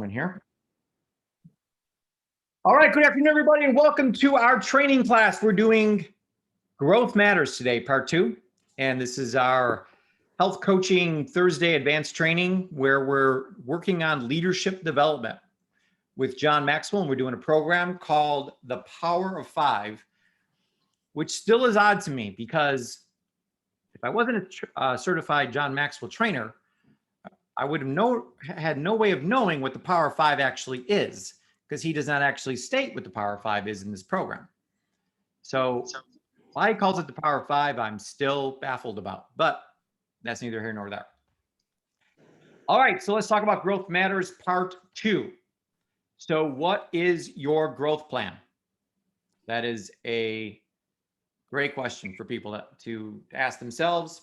in here. All right, good afternoon, everybody, and welcome to our training class. We're doing Growth Matters today, part 2. And this is our health coaching Thursday advanced training where we're working on leadership development with John Maxwell. And we're doing a program called The Power of Five, which still is odd to me because if I wasn't a certified John Maxwell trainer, I would have had no way of knowing what the Power of Five actually is, because he does not actually state what the Power of Five is in this program. So why he calls it the Power of Five, I'm still baffled about, but that's neither here nor there. All right, so let's talk about Growth Matters part 2. So what is your growth plan? That is a great question for people to ask themselves.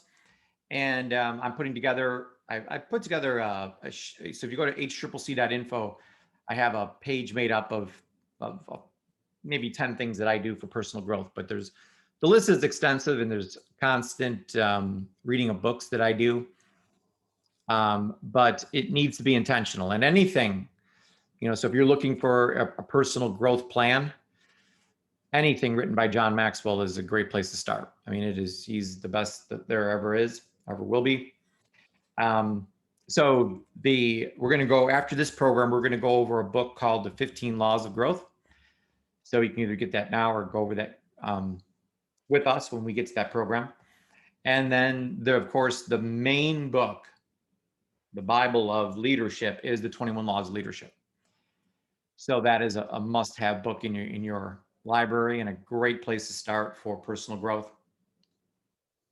And I'm putting together, I put together, so if you go to hccc.info, I have a page made up of maybe 10 things that I do for personal growth, but the list is extensive and there's constant reading of books that I do. But it needs to be intentional, and anything, so if you're looking for a personal growth plan, anything written by John Maxwell is a great place to start. I mean, he's the best that there ever is, ever will be. So we're going to go after this program, we're going to go over a book called The 15 Laws of Growth. So you can either get that now or go over that with us when we get to that program. And then of course, the main book, the Bible of leadership, is the 21 Laws of Leadership. So that is a must-have book in your library and a great place to start for personal growth.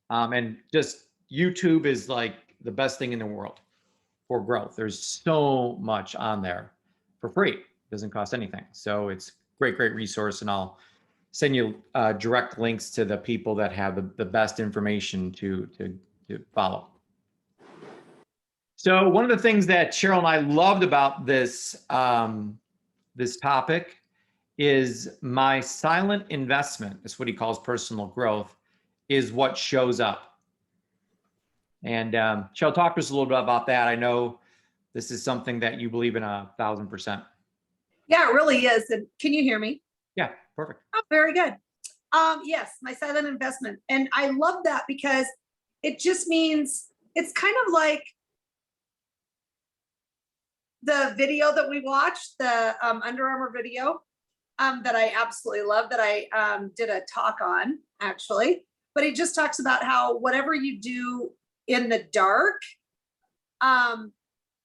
And just YouTube is like the best thing in the world for growth. There's so much on there for free. It doesn't cost anything. So it's great resource, and I'll send you direct links to the people that have the best information to follow. So one of the things that Cheryl and I loved about this this topic is my silent investment. That's what he calls personal growth, is what shows up. And Cheryl, talk to us a little bit about that. I know this is something that you believe in 1,000%. Yeah, it really is. And can you hear me? Yeah, perfect. Oh, very good. Yes, my silent investment. And I love that because it just means it's kind of like the video that we watched, the Under Armour video that I absolutely love, that I did a talk on, actually. But it just talks about how whatever you do in the dark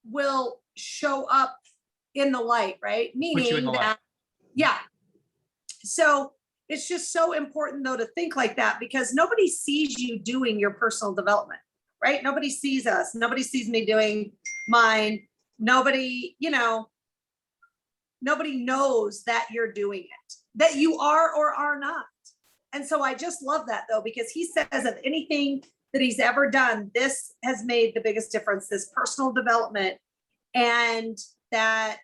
will show up in the light, right? Meaning that, yeah. So it's just so important, though, to think like that, because nobody sees you doing your personal development, right? Nobody sees us. Nobody sees me doing mine. Nobody, nobody knows that you're doing it, that you are or are not. And so I just love that, though, because he says of anything that he's ever done, this has made the biggest difference, this personal development, and that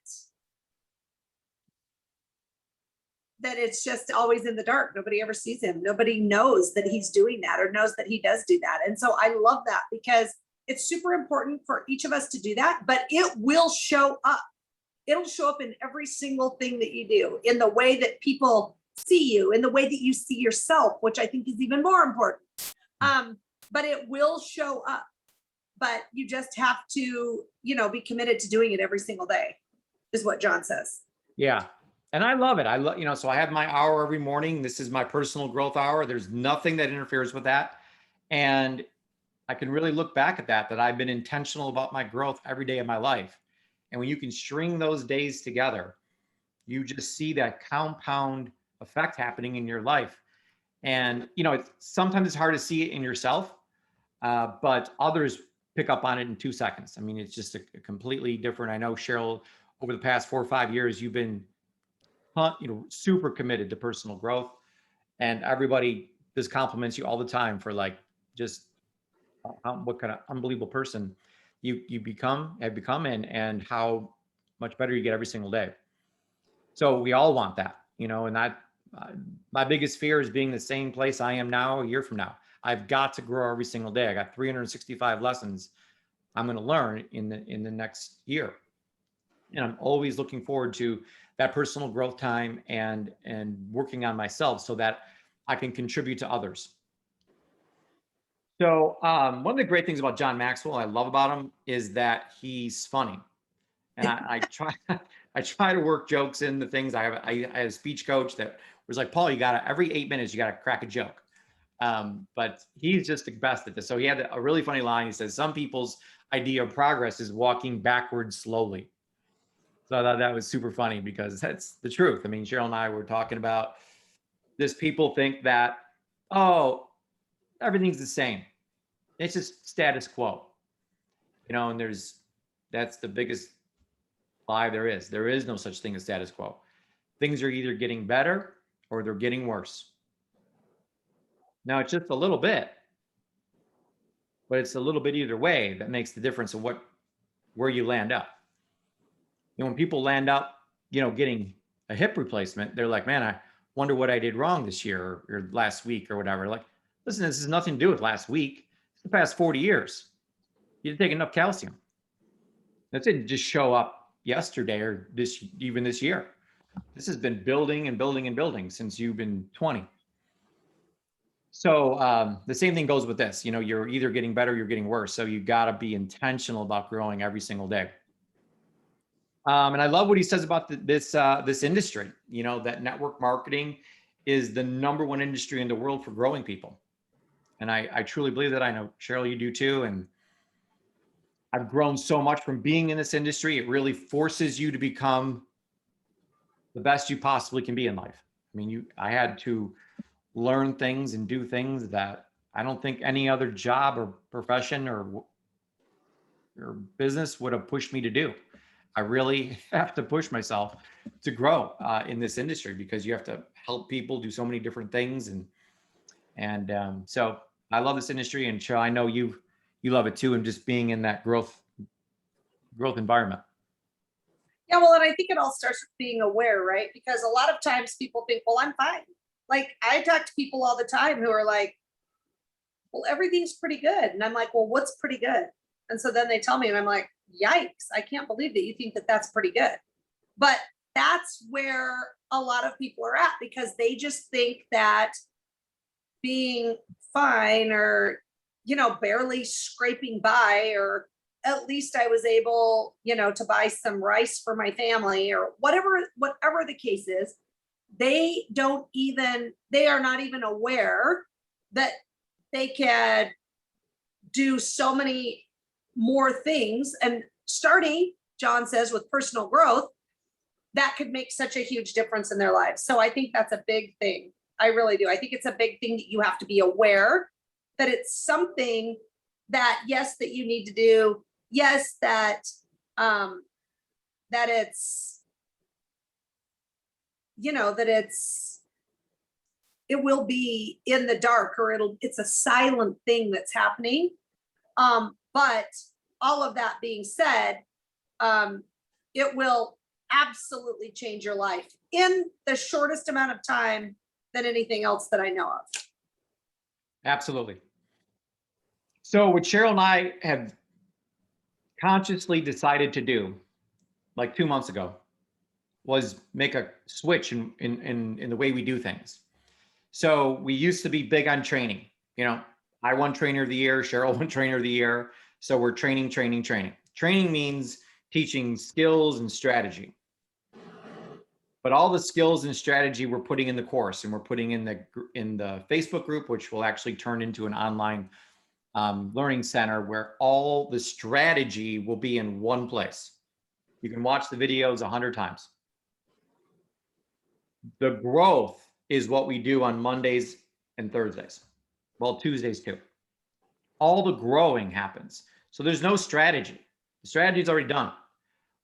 it's just always in the dark. Nobody ever sees him. Nobody knows that he's doing that or knows that he does do that. And so I love that because it's super important for each of us to do that, but it will show up. It'll show up in every single thing that you do, in the way that people see you, in the way that you see yourself, which I think is even more important. But it will show up, but you just have to, be committed to doing it every single day, is what John says. Yeah. And I love it. So I have my hour every morning. This is my personal growth hour. There's nothing that interferes with that. And I can really look back at that I've been intentional about my growth every day of my life. And when you can string those days together, you just see that compound effect happening in your life. And, sometimes it's hard to see it in yourself, but others pick up on it in 2 seconds. I mean, it's just a completely different. I know, Cheryl, over the past 4 or 5 years, you've been super committed to personal growth, and everybody just compliments you all the time for just what kind of unbelievable person you have become, and how much better you get every single day. So we all want that, and my biggest fear is being the same place I am now a year from now. I've got to grow every single day. I got 365 lessons I'm going to learn in the next year. And I'm always looking forward to that personal growth time and working on myself so that I can contribute to others. So one of the great things about John Maxwell, I love about him, is that he's funny. And I try I try to work jokes in the things. I had a speech coach that was like, Paul, you gotta, every 8 minutes, you gotta crack a joke. But he's just the best at this. So he had a really funny line. He says, some people's idea of progress is walking backwards slowly. So I thought that was super funny because that's the truth. I mean, Cheryl and I were talking about this. People think that, oh, everything's the same. It's just status quo, and that's the biggest lie there is. There is no such thing as status quo. Things are either getting better or they're getting worse. Now it's just a little bit, but it's a little bit either way that makes the difference of where you land up. When people land up, getting a hip replacement, they're like, man, I wonder what I did wrong this year or last week or whatever. Like, listen, this has nothing to do with last week. It's the past 40 years. You didn't take enough calcium. That didn't just show up yesterday or even this year. This has been building and building and building since you've been 20. So the same thing goes with this. You're either getting better or you're getting worse. So you got to be intentional about growing every single day. And I love what he says about this industry, that network marketing is the #1 industry in the world for growing people. And I truly believe that. I know, Cheryl, you do too. And I've grown so much from being in this industry. It really forces you to become the best you possibly can be in life. I mean, I had to learn things and do things that I don't think any other job or profession or business would have pushed me to do. I really have to push myself to grow in this industry because you have to help people do so many different things. And so I love this industry, and Cheryl, I know you love it too, and just being in that growth environment. Yeah, well, and I think it all starts with being aware, right? Because a lot of times people think, well, I'm fine. Like, I talk to people all the time who are like, well, everything's pretty good. And I'm like, well, what's pretty good? And so then they tell me, and I'm like, yikes, I can't believe that you think that that's pretty good. But that's where a lot of people are at, because they just think that being fine or, barely scraping by, or at least I was able, to buy some rice for my family, or whatever the case is, they are not even aware that they can do so many more things. And starting, John says, with personal growth, that could make such a huge difference in their lives. So I think that's a big thing. I really do. I think it's a big thing that you have to be aware that it's something that, yes, that you need to do. Yes, that it's, it will be in the dark, or it's a silent thing that's happening. But all of that being said, it will absolutely change your life in the shortest amount of time than anything else that I know of. Absolutely. So what Cheryl and I have consciously decided to do, like 2 months ago, was make a switch in the way we do things. So we used to be big on training. I won Trainer of the Year, Cheryl won Trainer of the Year. So we're training. Training means teaching skills and strategy. But all the skills and strategy we're putting in the course, and we're putting in the Facebook group, which will actually turn into an online learning center where all the strategy will be in one place. You can watch the videos 100 times. The growth is what we do on Mondays and Thursdays. Well, Tuesdays too. All the growing happens. So there's no strategy. The strategy is already done.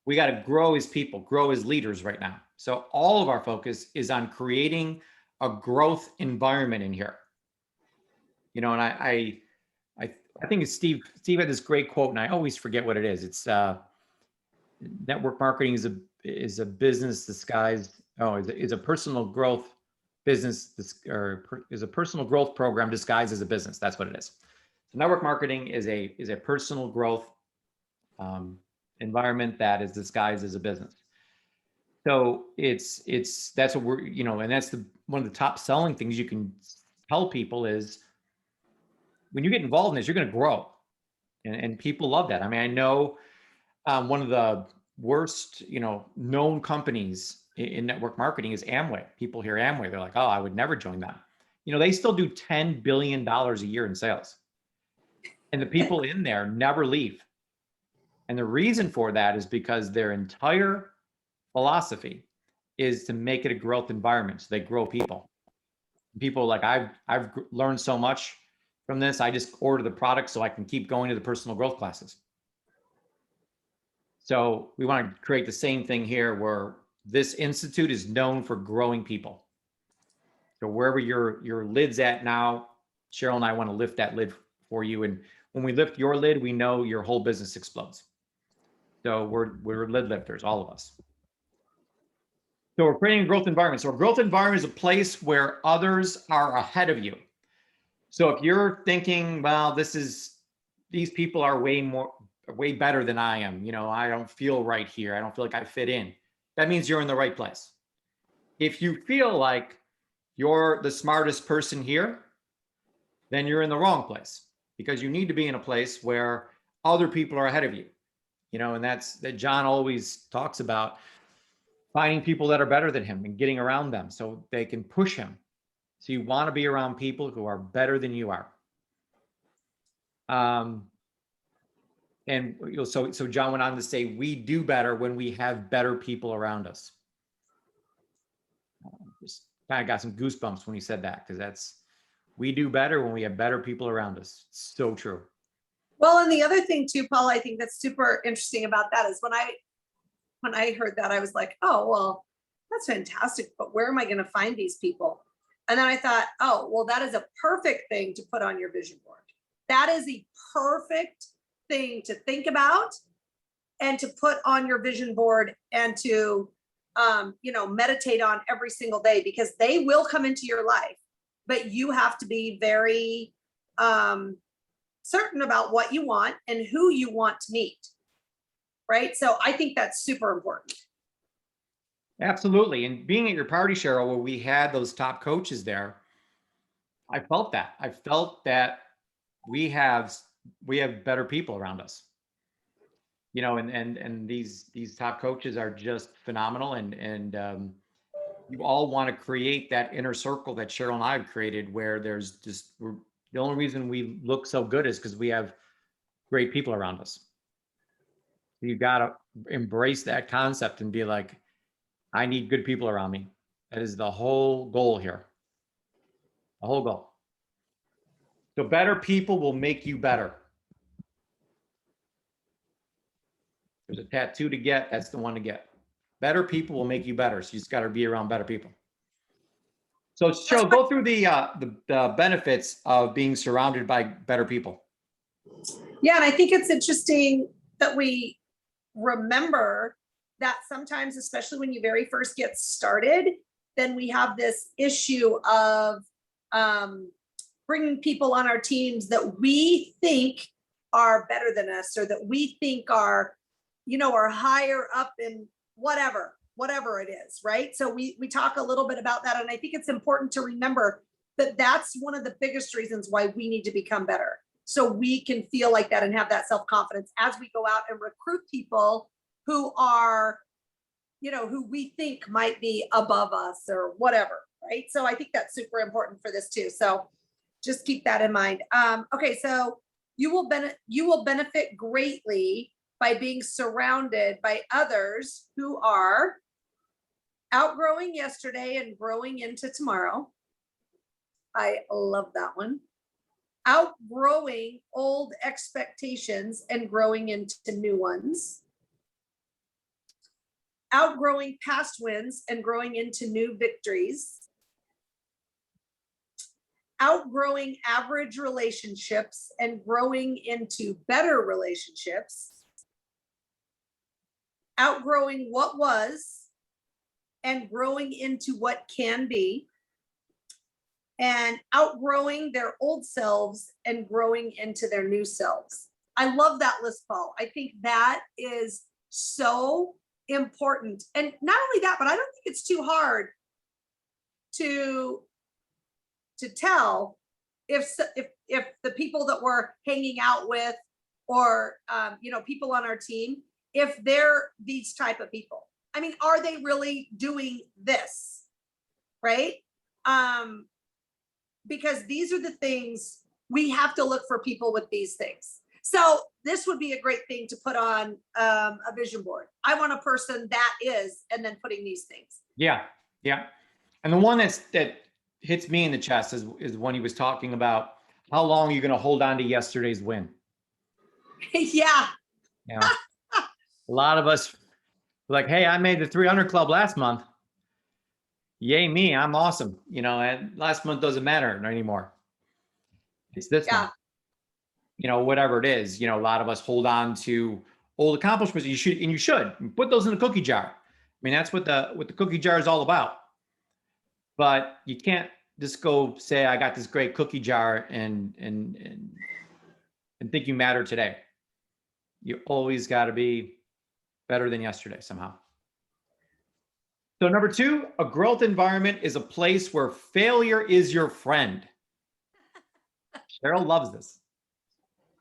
We got to grow as people, grow as leaders right now. So all of our focus is on creating a growth environment in here. And I think it's Steve had this great quote, and I always forget what it is. It's network marketing is a business disguised. Is a personal growth business, is a personal growth program disguised as a business. That's what it is. So network marketing is a personal growth environment that is disguised as a business. So that's what we're, and that's one of the top selling things you can tell people is when you get involved in this, you're going to grow. And people love that. I mean, I know one of the worst, known companies in network marketing is Amway. People hear Amway, they're like, oh, I would never join them. They still do $10 billion a year in sales. And the people in there never leave. And the reason for that is because their entire philosophy is to make it a growth environment. So they grow people. People like, I've learned so much from this. I just order the product so I can keep going to the personal growth classes. So we want to create the same thing here where this institute is known for growing people. So wherever your lid's at now, Cheryl and I want to lift that lid for you. And when we lift your lid, we know your whole business explodes. So we're lid lifters, all of us. So we're creating a growth environment. So a growth environment is a place where others are ahead of you. So if you're thinking, well, these people are way better than I am. I don't feel right here. I don't feel like I fit in. That means you're in the right place. If you feel like you're the smartest person here, then you're in the wrong place because you need to be in a place where other people are ahead of you. And that's that John always talks about finding people that are better than him and getting around them so they can push him. So you want to be around people who are better than you are. And so John went on to say, we do better when we have better people around us. Just kind of got some goosebumps when he said that, because we do better when we have better people around us. It's so true. Well, and the other thing too, Paul, I think that's super interesting about that is when I heard that, I was like, oh, well, that's fantastic, but where am I going to find these people? And then I thought, oh, well, that is a perfect thing to put on your vision board. That is a perfect thing to think about and to put on your vision board and to, meditate on every single day, because they will come into your life, but you have to be very certain about what you want and who you want to meet. Right. So I think that's super important. Absolutely. And being at your party, Cheryl, where we had those top coaches there, I felt that. I felt that we have better people around us. And these top coaches are just phenomenal. And you all want to create that inner circle that Cheryl and I have created, where there's just the only reason we look so good is because we have great people around us. You got to embrace that concept and be like, I need good people around me. That is the whole goal here. The whole goal. So better people will make you better. There's a tattoo to get. That's the one to get. Better people will make you better. So you just got to be around better people. So Cheryl, go through the benefits of being surrounded by better people. Yeah, and I think it's interesting that we remember that sometimes, especially when you very first get started, then we have this issue of bringing people on our teams that we think are better than us, or that we think are, are higher up in whatever it is, right? So we talk a little bit about that. And I think it's important to remember that that's one of the biggest reasons why we need to become better. So we can feel like that and have that self-confidence as we go out and recruit people who are, who we think might be above us or whatever, right? So I think that's super important for this too. So just keep that in mind. Okay, so you will benefit greatly by being surrounded by others who are outgrowing yesterday and growing into tomorrow. I love that one. Outgrowing old expectations and growing into new ones. Outgrowing past wins and growing into new victories. Outgrowing average relationships and growing into better relationships. Outgrowing what was and growing into what can be. And outgrowing their old selves and growing into their new selves. I love that list, Paul. I think that is so important. And not only that, but I don't think it's too hard to tell if the people that we're hanging out with, or people on our team, if they're these type of people. I mean, are they really doing this? Right? Because these are the things we have to look for, people with these things. So this would be a great thing to put on a vision board. I want a person that is, and then putting these things. Yeah. And the one that hits me in the chest is when he was talking about how long you're going to hold on to yesterday's win. Yeah. A lot of us like, hey, I made the 300 club last month. Yay me, I'm awesome. And last month doesn't matter anymore. It's this month. Whatever it is, a lot of us hold on to old accomplishments. You should put those in the cookie jar. I mean, that's what the cookie jar is all about. But you can't just go say, I got this great cookie jar and think you matter today. You always got to be better than yesterday somehow. So number 2, a growth environment is a place where failure is your friend. Cheryl loves this.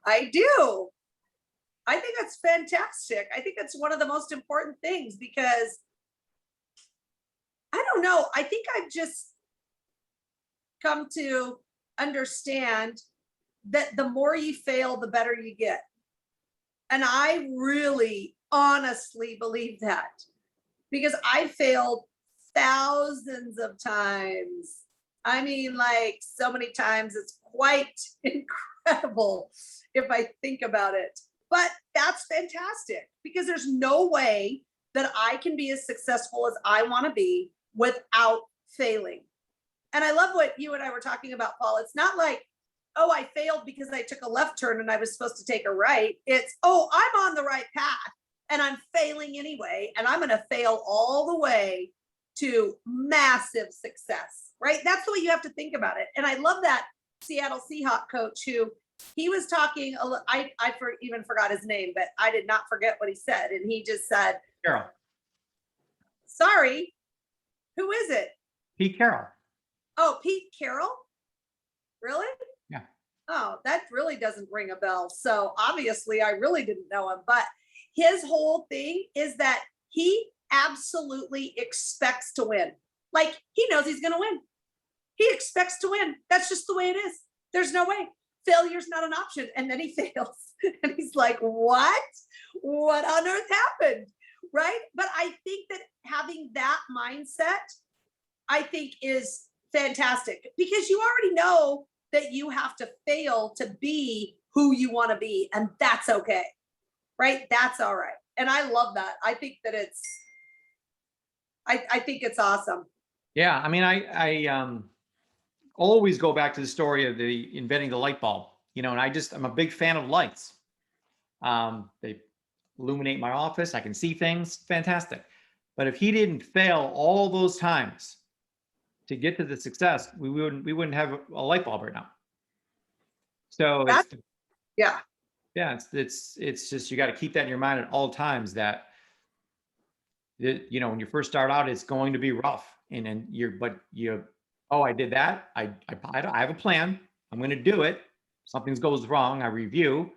I do. I think that's fantastic. I think that's one of the most important things, because I don't know. I think I've just come to understand that the more you fail, the better you get. And I really honestly believe that, because I failed thousands of times. I mean, like, so many times, it's quite incredible if I think about it. But that's fantastic, because there's no way that I can be as successful as I want to be without failing. And I love what you and I were talking about, Paul. It's not like, oh, I failed because I took a left turn and I was supposed to take a right. It's, oh, I'm on the right path and I'm failing anyway. And I'm going to fail all the way to massive success, right? That's the way you have to think about it. And I love that Seattle Seahawks coach who, he was talking, I even forgot his name, but I did not forget what he said. And he just said, Carroll. Sorry, who is it? Pete Carroll. Oh, Pete Carroll? Really? Yeah. Oh, that really doesn't ring a bell. So obviously I really didn't know him, but his whole thing is that he absolutely expects to win. Like, he knows he's going to win. He expects to win. That's just the way it is. There's no way. Failure's not an option. And then he fails. And he's like, what? What on earth happened? Right? But I think that having that mindset, I think, is fantastic, because you already know that you have to fail to be who you want to be. And that's okay. Right? That's all right. And I love that. I think that I think it's awesome. Yeah. I mean, I always go back to the story of the inventing the light bulb, and I'm a big fan of lights. They illuminate my office. I can see things. Fantastic. But if he didn't fail all those times to get to the success, we wouldn't have a light bulb right now. So yeah, it's just, you got to keep that in your mind at all times, that when you first start out, it's going to be rough, oh, I did that. I have a plan. I'm going to do it. Something goes wrong. I review,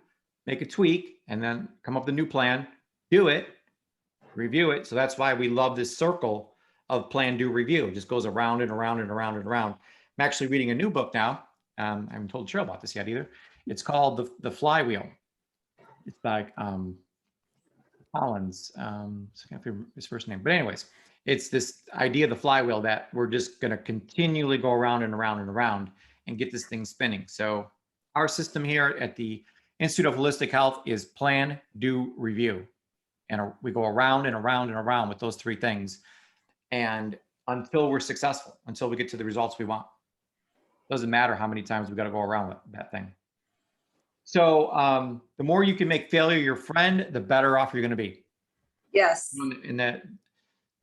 make a tweak, and then come up with a new plan, do it, review it. So that's why we love this circle of plan, do, review. It just goes around and around and around and around. I'm actually reading a new book now. I haven't told Cheryl about this yet either. It's called The Flywheel. It's by Collins. So I can't remember his first name. But anyways, it's this idea of the flywheel, that we're just going to continually go around and around and around and get this thing spinning. So our system here at the Institute of Holistic Health is plan, do, review. And we go around and around and around with those 3 things. And until we're successful, until we get to the results we want. Doesn't matter how many times we got to go around with that thing. So the more you can make failure your friend, the better off you're going to be. Yes. In that,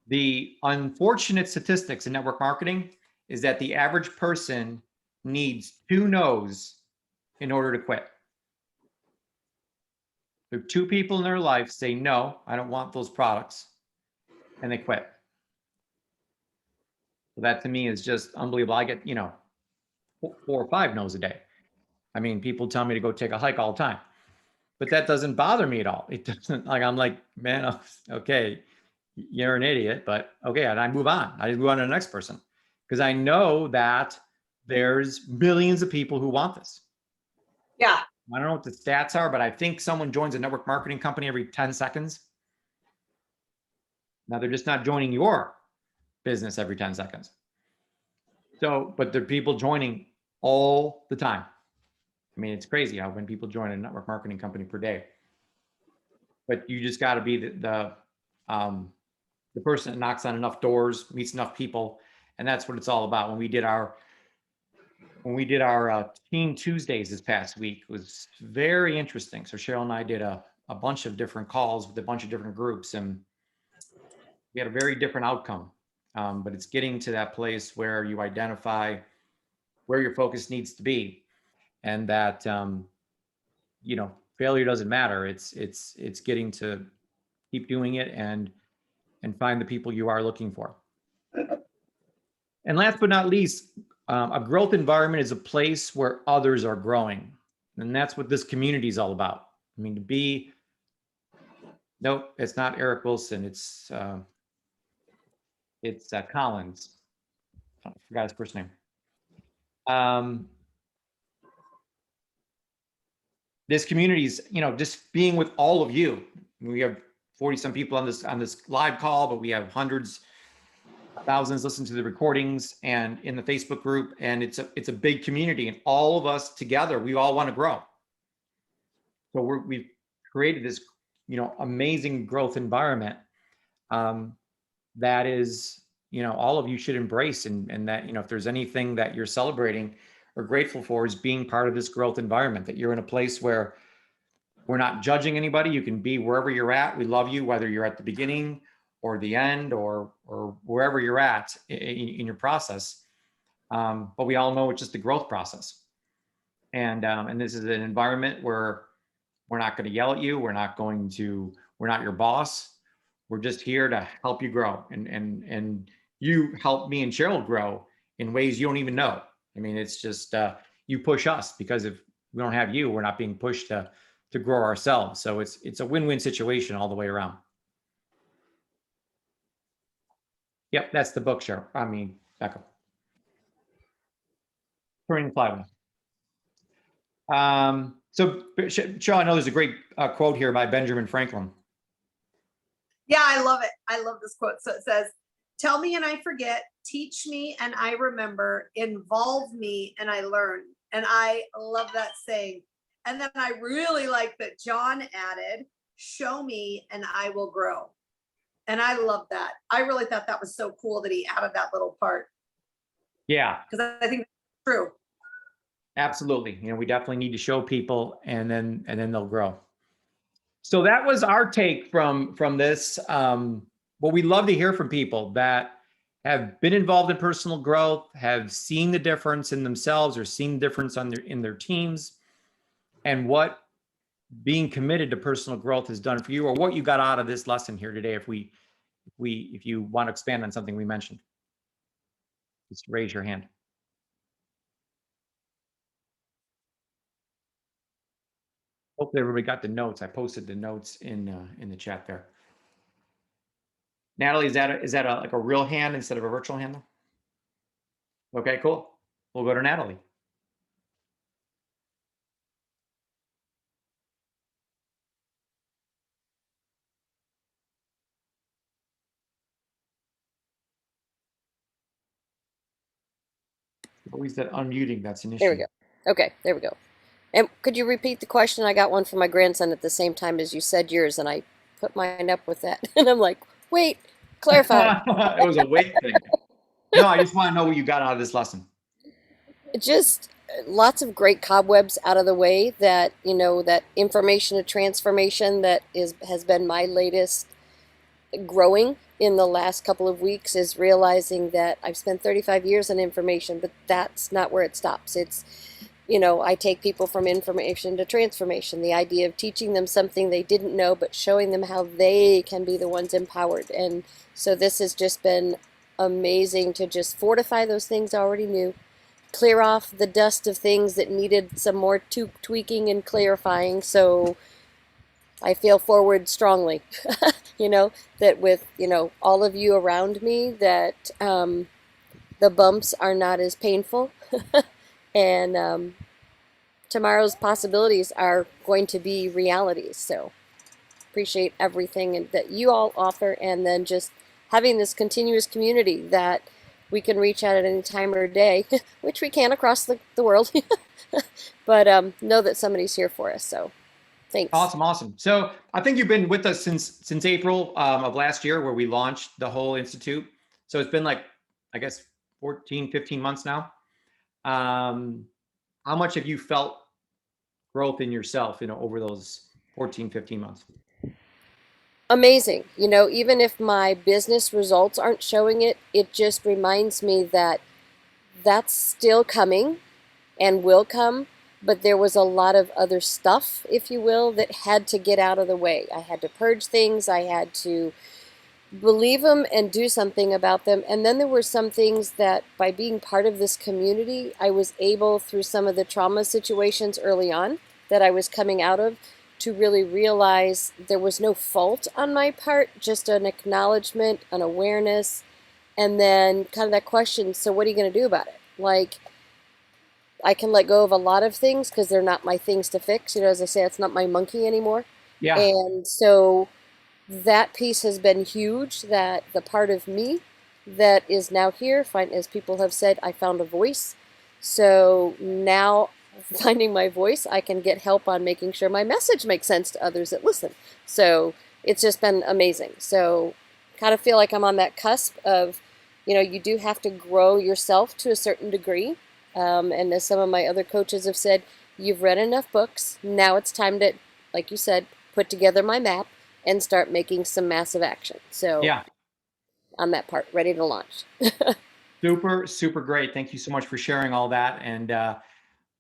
the unfortunate statistics in network marketing is that the average person needs 2 no's in order to quit. There are 2 people in their life say, no, I don't want those products, and they quit. So that to me is just unbelievable. I get, 4 or 5 no's a day. I mean, people tell me to go take a hike all the time, but that doesn't bother me at all. It doesn't, like, I'm like, man, okay, you're an idiot, but okay. And I move on. I move on to the next person because I know that there's millions of people who want this. Yeah. I don't know what the stats are, but I think someone joins a network marketing company every 10 seconds. Now they're just not joining your business every 10 seconds. So, but there are people joining all the time. I mean, it's crazy how when people join a network marketing company per day. But you just got to be the person that knocks on enough doors, meets enough people, and that's what it's all about. When we did our Team Tuesdays this past week, it was very interesting. So Cheryl and I did a bunch of different calls with a bunch of different groups, and we had a very different outcome. But it's getting to that place where you identify where your focus needs to be, and that failure doesn't matter. It's getting to keep doing it and find the people you are looking for. And last but not least, a growth environment is a place where others are growing. And that's what this community is all about. I mean, nope, it's not Eric Wilson. It's Collins. I forgot his first name. This community is, just being with all of you. We have 40 some people on this live call, but we have hundreds, thousands listen to the recordings and in the Facebook group. And it's a big community, and all of us together, we all want to grow. So we've created this, amazing growth environment that is, all of you should embrace. And that, if there's anything that you're celebrating or grateful for, is being part of this growth environment, that you're in a place where we're not judging anybody. You can be wherever you're at. We love you, whether you're at the beginning or the end or wherever you're at in your process. But we all know it's just a growth process. And this is an environment where we're not going to yell at you. We're not your boss. We're just here to help you grow. And you help me and Cheryl grow in ways you don't even know. I mean, it's just, you push us, because if we don't have you, we're not being pushed to grow ourselves. So it's a win-win situation all the way around. Yep, that's the book, Cheryl. I mean, Becca. Turning Flywheel. So Cheryl, I know there's a great quote here by Benjamin Franklin. Yeah, I love it. I love this quote. So it says, "Tell me and I forget, teach me and I remember, involve me and I learn." And I love that saying. And then I really like that John added, "Show me and I will grow." And I love that. I really thought that was so cool that he added that little part. Yeah. Because I think that's true. Absolutely. We definitely need to show people, and then they'll grow. So that was our take from this. But we'd love to hear from people that have been involved in personal growth, have seen the difference in themselves or seen the difference in their teams, and what being committed to personal growth has done for you, or what you got out of this lesson here today. If you want to expand on something we mentioned, just raise your hand. Hopefully everybody got the notes. I posted the notes in the chat there. Natalie, is that like a real hand instead of a virtual hand though? Okay, cool. We'll go to Natalie. Always that unmuting, that's an issue. There we go. Okay, there we go. And could you repeat the question? I got one from my grandson at the same time as you said yours, and I put mine up with that. And I'm like, wait, clarify. It was a wait thing. No, I just want to know what you got out of this lesson. Just lots of great cobwebs out of the way, that, that information to transformation that has been my latest growing in the last couple of weeks, is realizing that I've spent 35 years in information, but that's not where it stops. It's I take people from information to transformation, the idea of teaching them something they didn't know, but showing them how they can be the ones empowered. And so this has just been amazing to just fortify those things I already knew, clear off the dust of things that needed some more tweaking and clarifying. So I feel forward strongly, that with, all of you around me, that the bumps are not as painful. And tomorrow's possibilities are going to be realities. So appreciate everything that you all offer, and then just having this continuous community that we can reach out at any time or day, which we can across the world, but know that somebody's here for us. So thanks. Awesome. So I think you've been with us since April of last year, where we launched the whole Institute. So it's been like, I guess, 14, 15 months now. How much have you felt growth in yourself, over those 14, 15 months? Amazing. Even if my business results aren't showing it, it just reminds me that that's still coming and will come. But there was a lot of other stuff, if you will, that had to get out of the way. I had to purge things. I had to believe them and do something about them. And then there were some things that, by being part of this community, I was able, through some of the trauma situations early on that I was coming out of, to really realize there was no fault on my part, just an acknowledgement, an awareness, and then kind of that question, so what are you going to do about it? Like, I can let go of a lot of things because they're not my things to fix. As I say, it's not my monkey anymore. Yeah. And so that piece has been huge, that the part of me that is now here, as people have said, I found a voice. So now, finding my voice, I can get help on making sure my message makes sense to others that listen. So it's just been amazing. So kind of feel like I'm on that cusp of, you do have to grow yourself to a certain degree. And as some of my other coaches have said, you've read enough books. Now it's time to, like you said, put together my map and start making some massive action. So yeah, on that part, ready to launch. super great. Thank you so much for sharing all that. And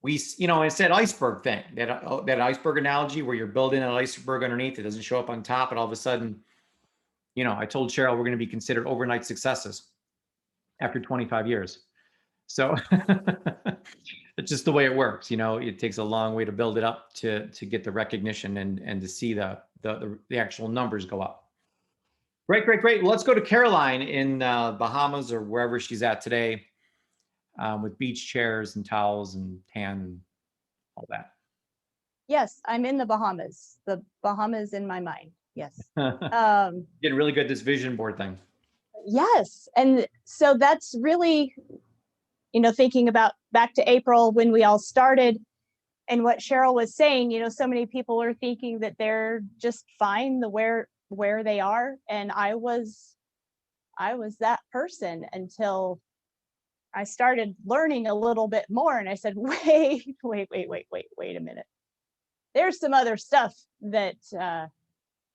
we, it's that iceberg thing, that iceberg analogy where you're building an iceberg underneath. It doesn't show up on top, and all of a sudden, I told Cheryl we're going to be considered overnight successes after 25 years. So it's just the way it works. It takes a long way to build it up to get the recognition and to see the actual numbers go up. Great. Let's go to Caroline in Bahamas, or wherever she's at today, with beach chairs and towels and tan and all that. Yes, I'm in the Bahamas. The Bahamas in my mind. Yes. Getting really good at this vision board thing. Yes. And so that's really, thinking about back to April when we all started, and what Cheryl was saying, so many people are thinking that they're just fine where they are. And I was that person until I started learning a little bit more. And I said, wait a minute. There's some other stuff that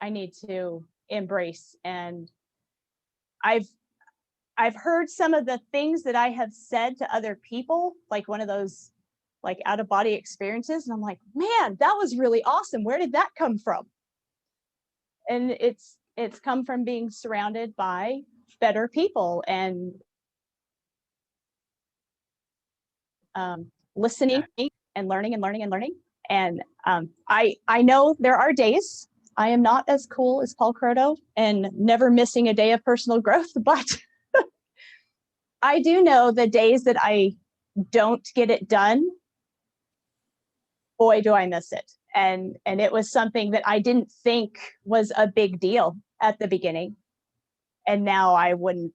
I need to embrace. And I've heard some of the things that I have said to other people, like one of those like out of body experiences. And I'm like, man, that was really awesome. Where did that come from? And it's come from being surrounded by better people and listening and learning. And I know there are days I am not as cool as Paul Croto and never missing a day of personal growth, but I do know the days that I don't get it done, boy, do I miss it. And it was something that I didn't think was a big deal at the beginning. And now I will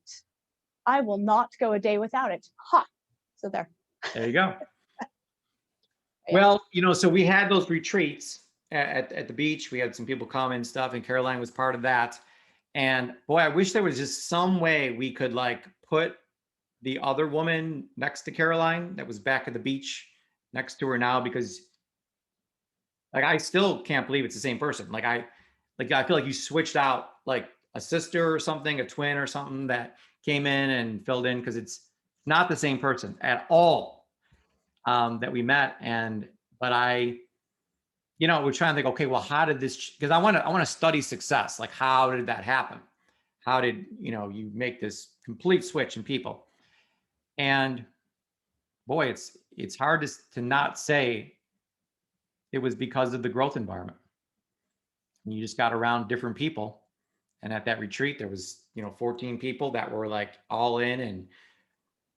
not go a day without it. Ha! So there. There you go. Well, so we had those retreats at the beach. We had some people come and stuff, and Caroline was part of that. And boy, I wish there was just some way we could like put the other woman next to Caroline that was back at the beach next to her now, because like I still can't believe it's the same person. Like I feel like you switched out like a sister or something, a twin or something that came in and filled in, because it's not the same person at all. that we met, but I, we're trying to think, okay, well, how did this, because I want to study success. Like, how did that happen? How did, you make this complete switch in people? And boy, it's hard to not say it was because of the growth environment. And you just got around different people. And at that retreat, there was, 14 people that were like all in,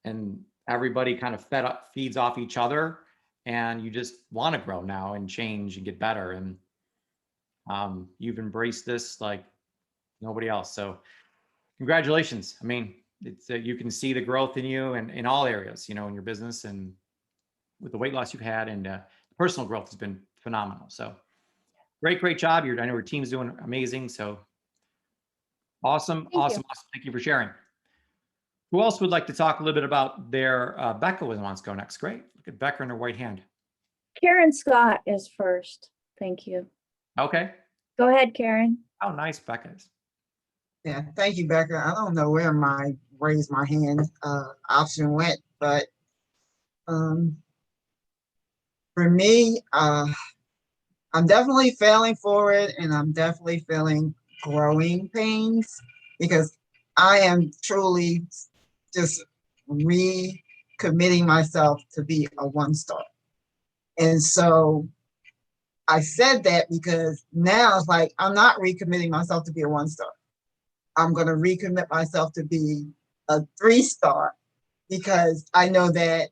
and everybody kind of feeds off each other, and you just want to grow now and change and get better. And you've embraced this like nobody else. So congratulations. I mean, it's you can see the growth in you and in all areas, in your business and with the weight loss you've had, and personal growth has been phenomenal. So great job. I know your team's doing amazing. So awesome. Thank you. Thank you for sharing. Who else would like to talk a little bit about their, Becca wants to go next. Great. Look at Becca in her right hand. Karen Scott is first. Thank you. Okay. Go ahead, Karen. How nice Becca is. Yeah, thank you, Becca. I don't know where my raise my hand option went, but for me, I'm definitely failing forward, and I'm definitely feeling growing pains, because I am truly just recommitting myself to be a 1-star. And so I said that because now it's like, I'm not recommitting myself to be a 1-star. I'm going to recommit myself to be a 3-star, because I know that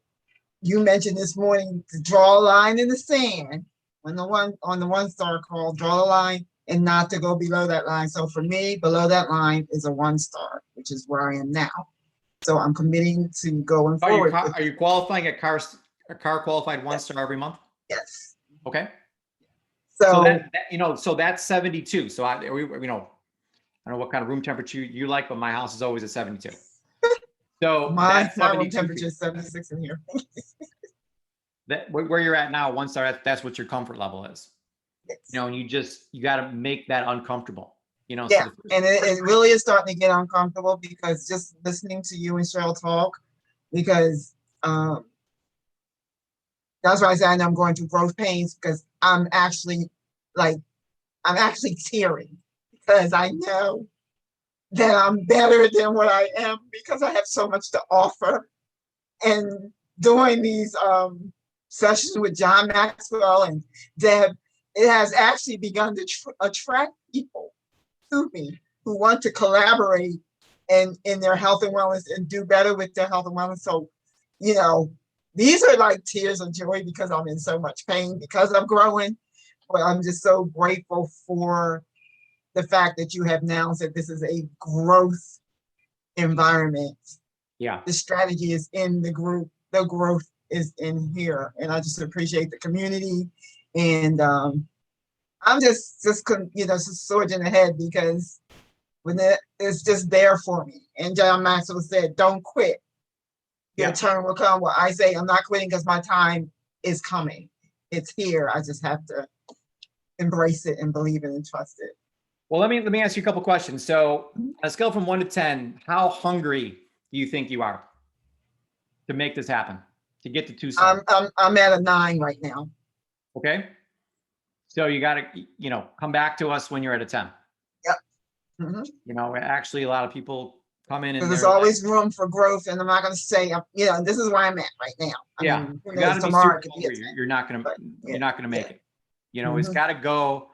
you mentioned this morning to draw a line in the sand on the 1-star call, draw a line and not to go below that line. So for me, below that line is a 1-star, which is where I am now. So I'm committing to going forward. Are you qualifying a car qualified 1-star every month? Yes. Okay. So So that's 72. So I don't know what kind of room temperature you like, but my house is always at 72. So my that's room 72 temperature is 76 in here. that where you're at now, 1-star, that's what your comfort level is. Yes. And you got to make that uncomfortable. Yeah, So and it really is starting to get uncomfortable, because just listening to you and Cheryl talk, because that's why I said I'm going through growth pains, because I'm actually tearing, because I know that I'm better than what I am, because I have so much to offer. And doing these sessions with John Maxwell and Deb, it has actually begun to attract people to me who want to collaborate in their health and wellness and do better with their health and wellness. So, these are like tears of joy, because I'm in so much pain because I'm growing. But I'm just so grateful for the fact that you have now said this is a growth environment. yeah. The strategy is in the group. The growth is in here. And I just appreciate the community. And I'm just surging ahead, because when it's just there for me. And John Maxwell said, don't quit. Your turn will come. Well, I say I'm not quitting, because my time is coming. It's here. I just have to embrace it and believe it and trust it. Well, let me ask you a couple questions. So on a scale from 1 to 10, how hungry do you think you are to make this happen, to get to 2-star? I'm at a 9 right now. Okay. So you got to, come back to us when you're at a 10. Yep. Mm-hmm. Actually, a lot of people come in and there's always room for growth, and I'm not going to say, this is where I'm at right now. I mean, you got to be super hungry. You're not going to make it. It's got to go.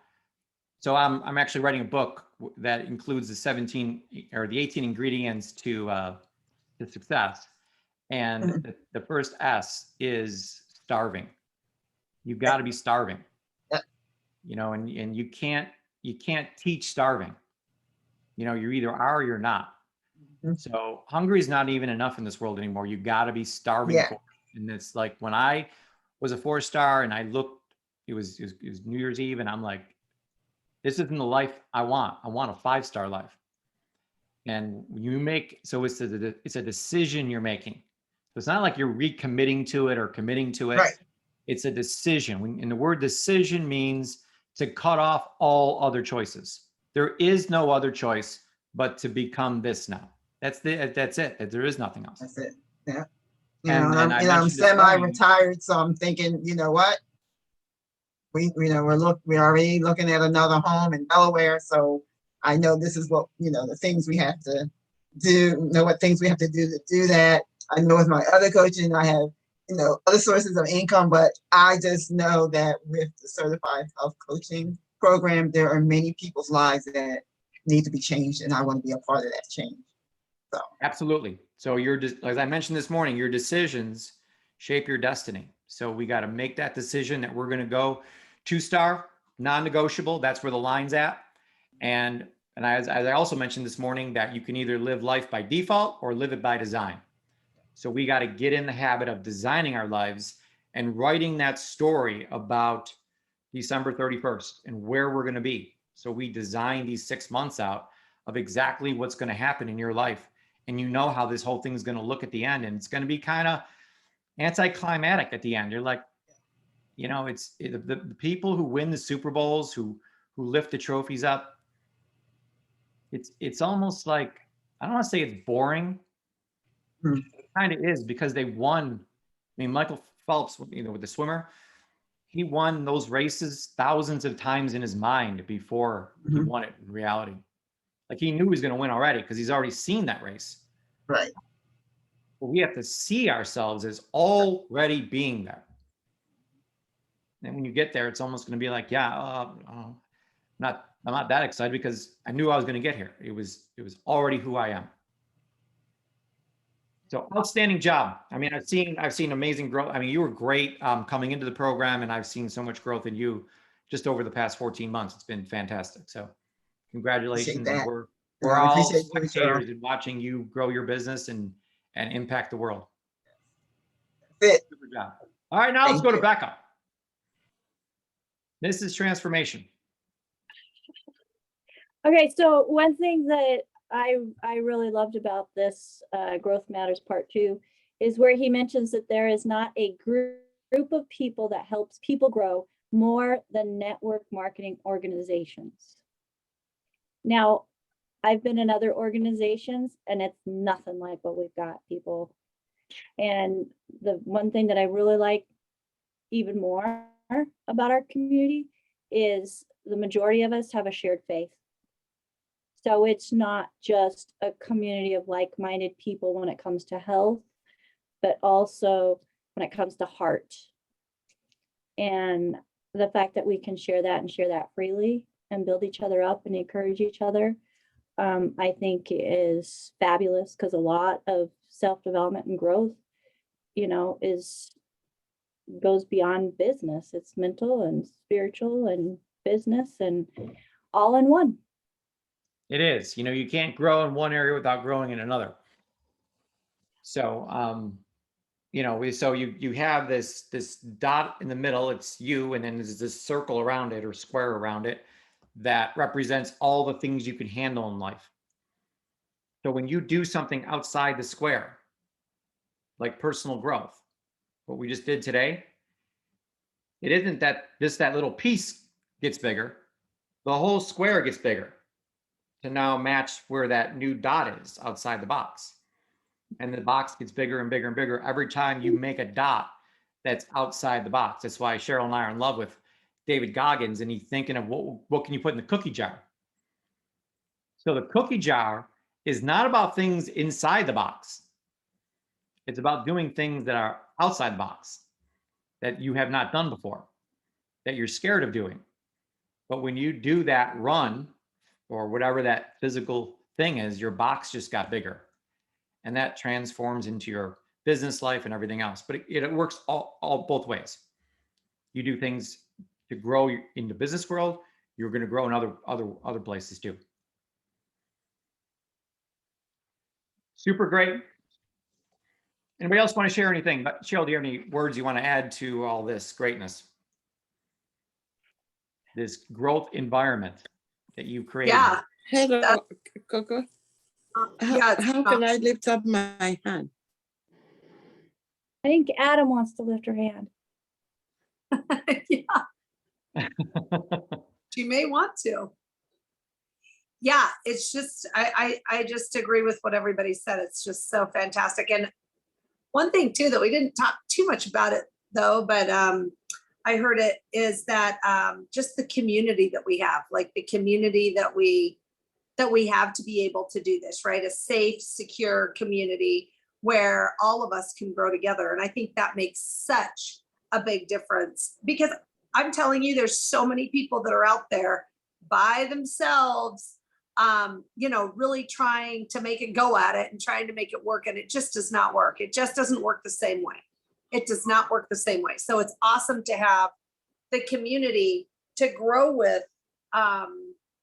So I'm actually writing a book that includes the 18 ingredients to success, and the first S is starving. You've got to be starving. And you can't teach starving. You either are or you're not. So hungry is not even enough in this world anymore. You got to be starving for it. And it's like when I was a 4-star and I looked, it was New Year's Eve, and I'm like, this isn't the life I want. I want a 5-star life. And it's a decision you're making. So it's not like you're recommitting to it or committing to it. Right. It's a decision. And the word decision means to cut off all other choices. There is no other choice but to become this now. That's it. There is nothing else. That's it. Yeah. You know, And and I I'm mentioned this morning, semi-retired, so I'm thinking, you know what? We're already looking at another home in Delaware, so I know this is what, the things we have to do, know what things we have to do that. I know with my other coaching, I have, other sources of income, but I just know that with the certified health coaching program, there are many people's lives that need to be changed, and I want to be a part of that change. So absolutely. So as I mentioned this morning, your decisions shape your destiny. So we got to make that decision that we're going to go 2-star, non-negotiable. That's where the line's at. And as I also mentioned this morning, that you can either live life by default or live it by design. So we got to get in the habit of designing our lives and writing that story about December 31st and where we're going to be. So we design these 6 months out of exactly what's going to happen in your life. And you know how this whole thing is going to look at the end. And it's going to be kind of anticlimactic at the end. You're like, the people who win the Super Bowls, who lift the trophies up. It's almost like, I don't want to say it's boring. Hmm. It kind of is, because they won. I mean, Michael Phelps, with the swimmer, he won those races thousands of times in his mind before he won it in reality. Like, he knew he was going to win already because he's already seen that race. Right. But we have to see ourselves as already being there. And when you get there, it's almost going to be like, I'm not that excited because I knew I was going to get here. It was already who I am. So outstanding job. I mean, I've seen amazing growth. I mean, you were great coming into the program, and I've seen so much growth in you just over the past 14 months. It's been fantastic. So congratulations. And That. we're I all appreciate you, Cheryl. spectators and watching you grow your business and impact the world. That's it. Super job. All right, now let's Thank go to you. Becca. This is transformation. Okay, so one thing that I really loved about this Growth Matters Part 2 is where he mentions that there is not a group of people that helps people grow more than network marketing organizations. Now, I've been in other organizations and it's nothing like what we've got, people. And the one thing that I really like even more about our community is the majority of us have a shared faith. So it's not just a community of like-minded people when it comes to health, but also when it comes to heart. And the fact that we can share that freely and build each other up and encourage each other, I think is fabulous, because a lot of self-development and growth, goes beyond business. It's mental and spiritual and business and all in one. It is. You can't grow in one area without growing in another. So, so you have this dot in the middle, it's you, and then there's this circle around it or square around it that represents all the things you can handle in life. So when you do something outside the square, like personal growth, what we just did today, it isn't that just that little piece gets bigger, the whole square gets bigger to now match where that new dot is outside the box. And the box gets bigger and bigger and bigger every time you make a dot that's outside the box. That's why Cheryl and I are in love with David Goggins, and he's thinking of what can you put in the cookie jar? So the cookie jar is not about things inside the box. It's about doing things that are outside the box that you have not done before, that you're scared of doing. But when you do that run or whatever that physical thing is, your box just got bigger. And that transforms into your business life and everything else. But it works all both ways. You do things to grow in the business world, you're going to grow in other places too. Super great. Anybody else want to share anything? But Cheryl, do you have any words you want to add to all this greatness? This growth environment that you created? Yeah. Hello, Coco. Yeah. How can I lift up my hand? I think Adam wants to lift her hand. Yeah, she may want to. Yeah, it's just, I just agree with what everybody said. It's just so fantastic. And One thing too, that we didn't talk too much about it though, but I heard it, is that just the community that we have, like the community that we have to be able to do this, right? A safe, secure community where all of us can grow together. And I think that makes such a big difference, because I'm telling you, there's so many people that are out there by themselves, really trying to make a go at it and trying to make it work. And it just does not work. It just doesn't work the same way. It does not work the same way. So it's awesome to have the community to grow with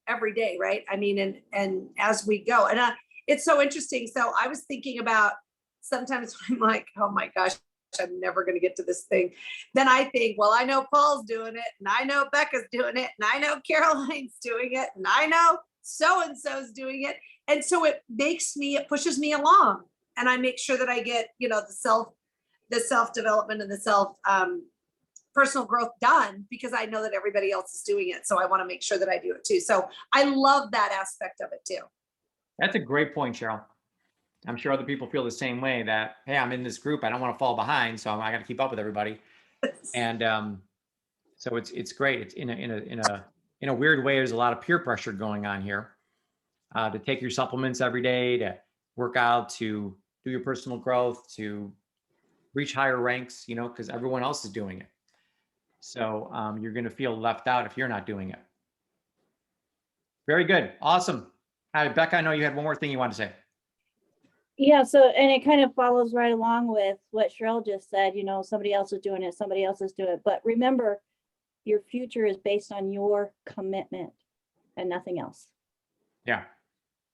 every day, right? I mean, and as we go, and it's so interesting. So I was thinking about, sometimes I'm like, oh my gosh, I'm never going to get to this thing. Then I think, well, I know Paul's doing it, and I know Becca's doing it, and I know Caroline's doing it, and I know so-and-so's doing it. And so it pushes me along, and I make sure that I get, the self-development and the personal growth done, because I know that everybody else is doing it. So I want to make sure that I do it too. So I love that aspect of it too. That's a great point, Cheryl. I'm sure other people feel the same way, that, hey, I'm in this group, I don't want to fall behind, so I got to keep up with everybody. And so it's great. It's in a weird way, there's a lot of peer pressure going on here, to take your supplements every day, to work out, to do your personal growth, to reach higher ranks, because everyone else is doing it. So you're going to feel left out if you're not doing it. Very good. Awesome. Hi, Becca, I know you had one more thing you wanted to say. Yeah, so, and it kind of follows right along with what Cheryl just said, somebody else is doing it, somebody else is doing it. But remember, your future is based on your commitment and nothing else. Yeah.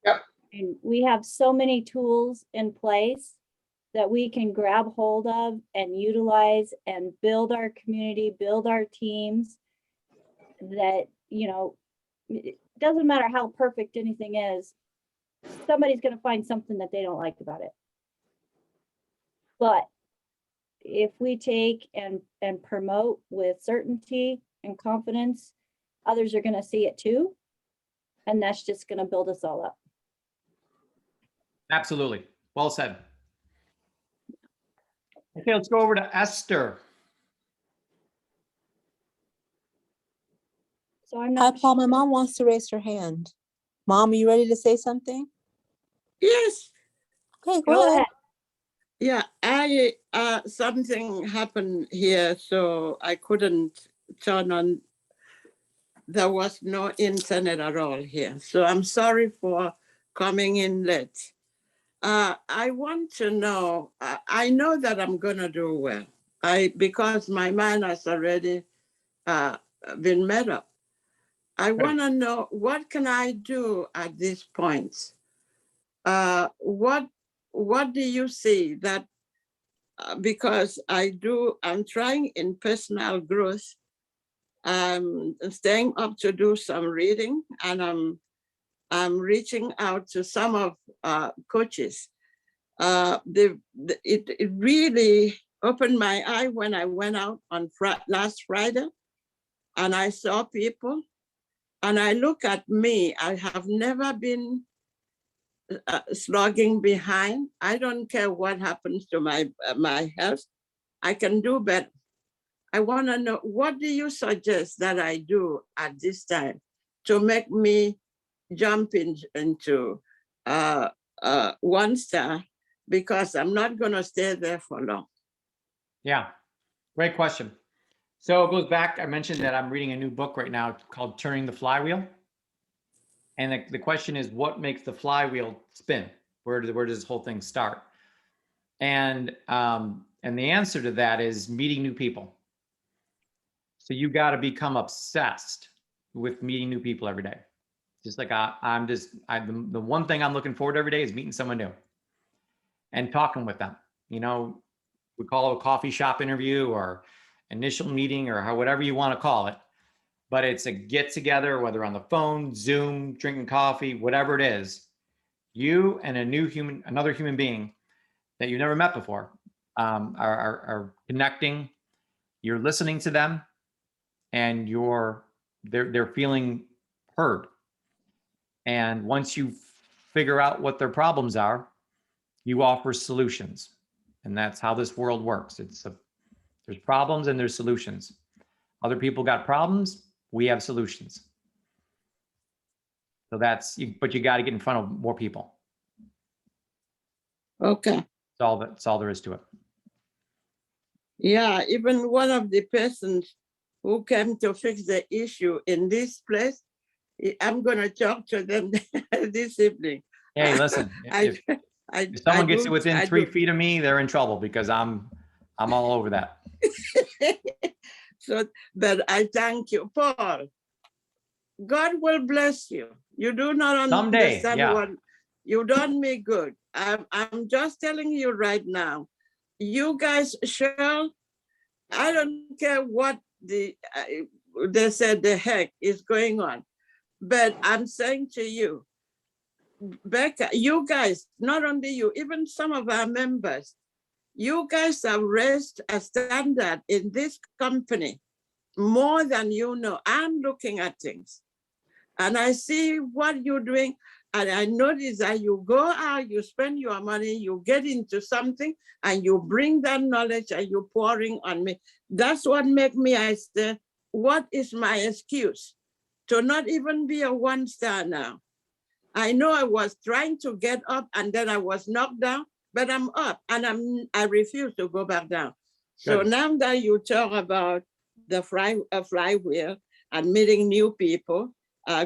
Yep. And we have so many tools in place that we can grab hold of and utilize and build our community, build our teams, that, it doesn't matter how perfect anything is, somebody's going to find something that they don't like about it. But if we take and promote with certainty and confidence, others are going to see it too. And that's just going to build us all up. Absolutely. Well said. Okay, let's go over to Esther. So I'm Hi, not Paul. My mom wants to raise her hand. Mom, are you ready to say something? Yes. Okay, Go go ahead. ahead. Yeah, something happened here, so I couldn't turn on. There was no internet at all here. So I'm sorry for coming in late. I want to know, I know that I'm gonna do well. Because my mind has already been made up. I wanna know, what can I do at this point? What do you see that, because I'm trying in personal growth. I'm staying up to do some reading, and I'm reaching out to some of coaches. It really opened my eye when I went out on last Friday, and I saw people, and I look at me. I have never been slogging behind. I don't care what happens to my health. I can do better. I want to know, what do you suggest that I do at this time to make me jump into 1 star, because I'm not going to stay there for long. Yeah, great question. So it goes back, I mentioned that I'm reading a new book right now called Turning the Flywheel. And the question is, what makes the flywheel spin? Where does this whole thing start? And the answer to that is meeting new people. So you got to become obsessed with meeting new people every day. Just like the one thing I'm looking forward to every day is meeting someone new and talking with them. We call it a coffee shop interview or initial meeting or whatever you want to call it. But it's a get together, whether on the phone, Zoom, drinking coffee, whatever it is. You and another human being that you've never met before are connecting. You're listening to them, and they're feeling heard. And once you figure out what their problems are, you offer solutions. And that's how this world works. There's problems and there's solutions. Other people got problems, we have solutions. So but you got to get in front of more people. Okay. That's all there is to it. Yeah, even one of the persons who came to fix the issue in this place, I'm going to talk to them this evening. Hey, listen, if someone gets it within 3 feet of me, they're in trouble because I'm all over that. So, but I thank you, Paul. God will bless you. You do not Someday, understand yeah. what you done me good. I'm just telling you right now. You guys, Cheryl, I don't care what they said the heck is going on, but I'm saying to you, Becca, you guys, not only you, even some of our members, you guys have raised a standard in this company more than you know. I'm looking at things and I see what you're doing. And I notice that you go out, you spend your money, you get into something and you bring that knowledge and you're pouring on me. That's what make me, I say, what is my excuse to not even be a 1-star now? I know I was trying to get up and then I was knocked down, but I'm up and I refuse to go back down. So Good. now that you talk about the flywheel and meeting new people,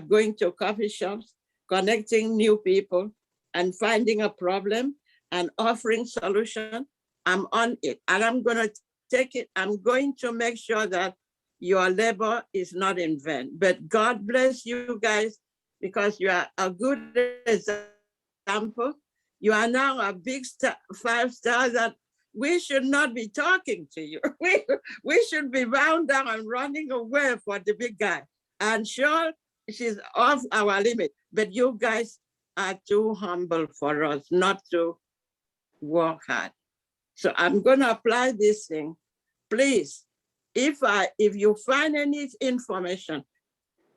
going to coffee shops, connecting new people and finding a problem and offering solution, I'm on it and I'm going to take it. I'm going to make sure that your labor is not in vain. But God bless you guys because you are a good example. You are now a big star, 5-star that we should not be talking to you. We should be bound down and running away for the big guy. And sure, she's off our limit, but you guys are too humble for us not to work hard. So I'm gonna apply this thing. Please, if you find any information,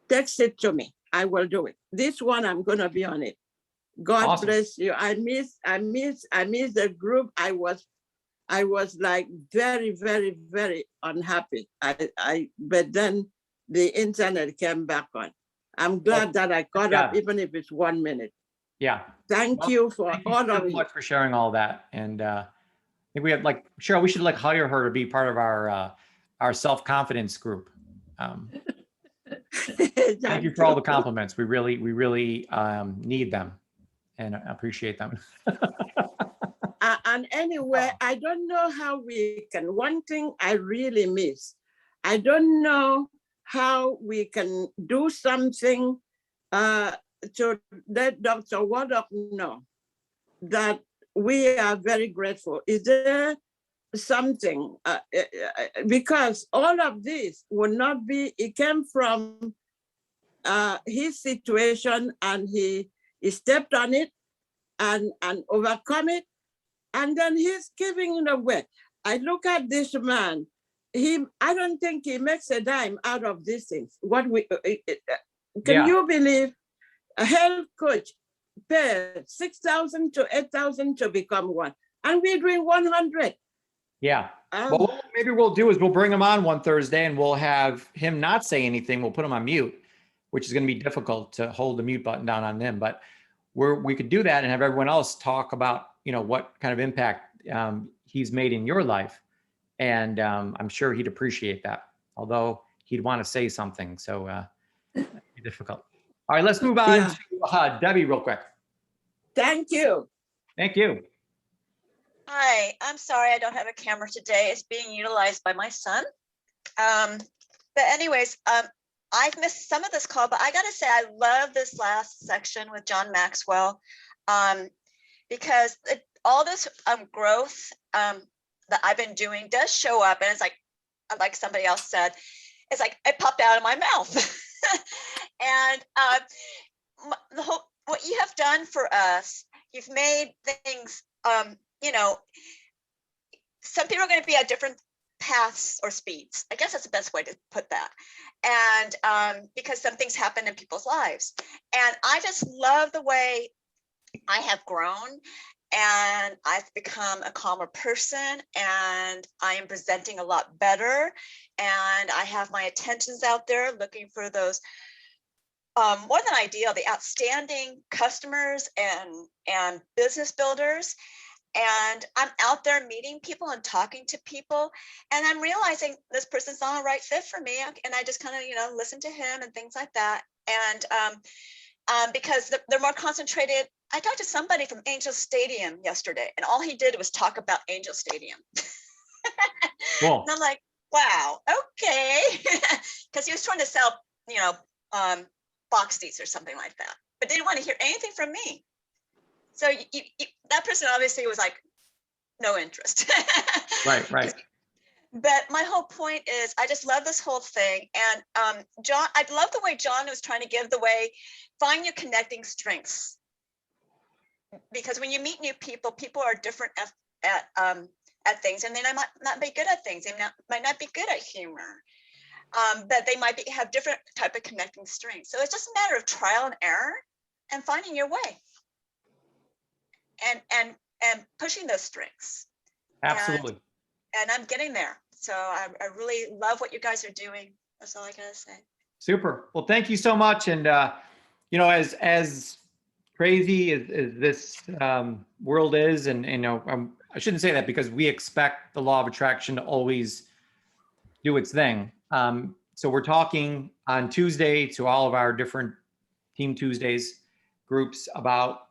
text it to me. I will do it. This one, I'm gonna be on it. God Awesome. bless you. I miss the group. I was like very, very, very unhappy. But then the internet came back on. I'm glad that I caught up, even if it's 1 minute. Yeah. Thank you for all of so you. much for sharing all that. And I think we have Cheryl, we should hire her to be part of our self-confidence group. Thank you for all the compliments. We really need them and appreciate them. And anyway, I don't know how we can, one thing I really miss, I don't know how we can do something to let Dr. Waddock know that we are very grateful. Is there something, because all of this would not be, it came from his situation and he stepped on it and overcome it. And then he's giving it away. I look at this man, I don't think he makes a dime out of these things. Can you believe a health coach pays $6,000 to $8,000 to become one? And we're doing 100. Yeah. Well, what maybe we'll do is we'll bring him on one Thursday and we'll have him not say anything. We'll put him on mute, which is going to be difficult to hold the mute button down on them. But we could do that and have everyone else talk about, what kind of impact he's made in your life. And I'm sure he'd appreciate that, although he'd want to say something. So it'd be difficult. All right, let's move on to Debbie real quick. Thank you. Thank you. Hi, I'm sorry I don't have a camera today. It's being utilized by my son. But anyways, I've missed some of this call, but I gotta say I love this last section with John Maxwell, because all this growth that I've been doing does show up, and it's like somebody else said, it's like it popped out of my mouth. And what you have done for us, you've made things, some people are going to be at different paths or speeds. I guess that's the best way to put that. And because some things happen in people's lives. And I just love the way I have grown. and I've become a calmer person, and I am presenting a lot better, and I have my attentions out there looking for those more than ideal, the outstanding customers and business builders. And I'm out there meeting people and talking to people, and I'm realizing this person's not a right fit for me. And I just kind of, listen to him and things like that. And because they're more concentrated. I talked to somebody from Angel Stadium yesterday, and all he did was talk about Angel Stadium. Cool. And I'm like, wow, okay. Because he was trying to sell, box seats or something like that, but didn't want to hear anything from me. So that person obviously was like, no interest. Right. But my whole point is, I just love this whole thing. And John, I love the way John was trying to give the way, find your connecting strengths. Because when you meet new people, people are different at things, and they might not be good at things. They might not be good at humor. But they might have different type of connecting strengths. So it's just a matter of trial and error and finding your way and pushing those strengths. Absolutely. And I'm getting there. So I really love what you guys are doing. That's all I gotta say. Super. Well, thank you so much. And, as crazy as this world is, and, I shouldn't say that because we expect the law of attraction to always do its thing. So we're talking on Tuesday to all of our different Team Tuesdays groups about,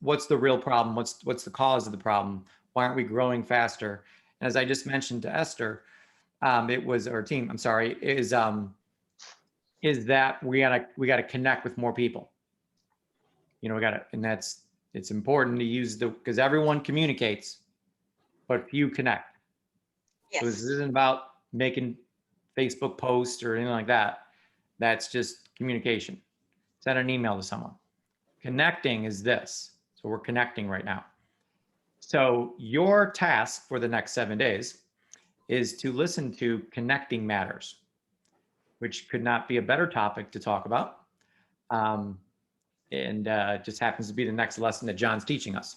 what's the real problem? What's the cause of the problem? Why aren't we growing faster? And as I just mentioned to Esther, it was our team, I'm sorry, is that we gotta connect with more people. It's important to use because everyone communicates, but few connect. Yes. So this isn't about making Facebook posts or anything like that. That's just communication. Send an email to someone. Connecting is this. So we're connecting right now. So your task for the next 7 days is to listen to Connecting Matters, which could not be a better topic to talk about. It just happens to be the next lesson that John's teaching us.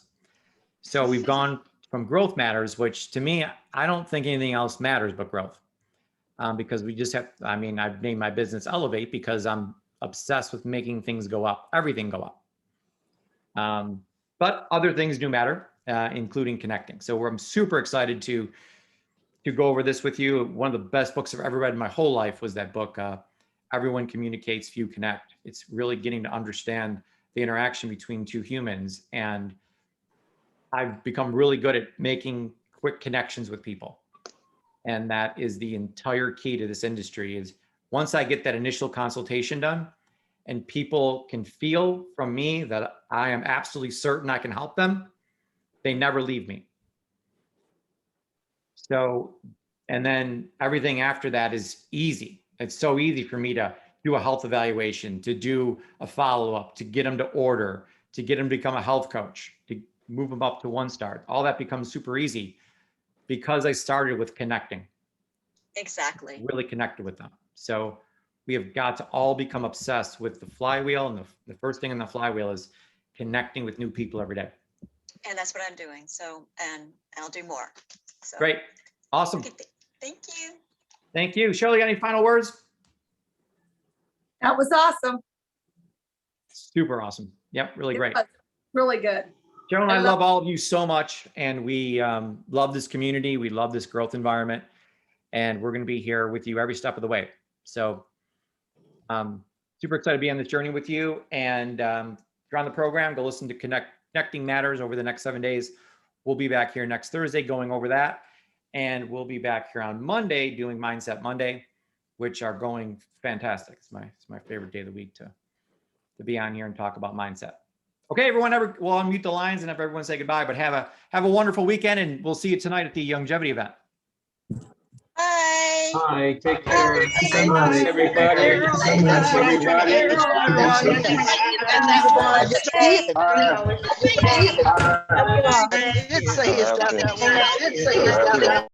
So we've gone from Growth Matters, which to me, I don't think anything else matters but growth. Because we just have, I've named my business Elevate because I'm obsessed with making things go up, everything go up. But other things do matter, including connecting. So I'm super excited to go over this with you. One of the best books I've ever read in my whole life was that book, Everyone Communicates, Few Connect. It's really getting to understand the interaction between two humans. And I've become really good at making quick connections with people. And that is the entire key to this industry is once I get that initial consultation done and people can feel from me that I am absolutely certain I can help them, they never leave me. So, and then everything after that is easy. It's so easy for me to do a health evaluation, to do a follow-up, to get them to order, to get them to become a health coach, to move them up to 1-star. All that becomes super easy because I started with connecting. Exactly. Really connected with them. So we have got to all become obsessed with the flywheel. And the first thing in the flywheel is connecting with new people every day. And that's what I'm doing. So, and I'll do more. So. Great. Awesome. Okay, thank you. Thank you. Shirley, got any final words? That was awesome. Super awesome. Yep. Really great. Really good. Joan, I love all of you so much. And we love this community. We love this growth environment. And we're going to be here with you every step of the way. So super excited to be on this journey with you. And if you're on the program, go listen to Connecting Matters over the next 7 days. We'll be back here next Thursday going over that. And we'll be back here on Monday doing Mindset Monday, which are going fantastic. It's my favorite day of the week to be on here and talk about mindset. Okay, everyone, we'll unmute the lines and have everyone say goodbye, but have a wonderful weekend, and we'll see you tonight at the Longevity event. Bye. Bye. Take care. Thank you so much, everybody. I did say it's not that way.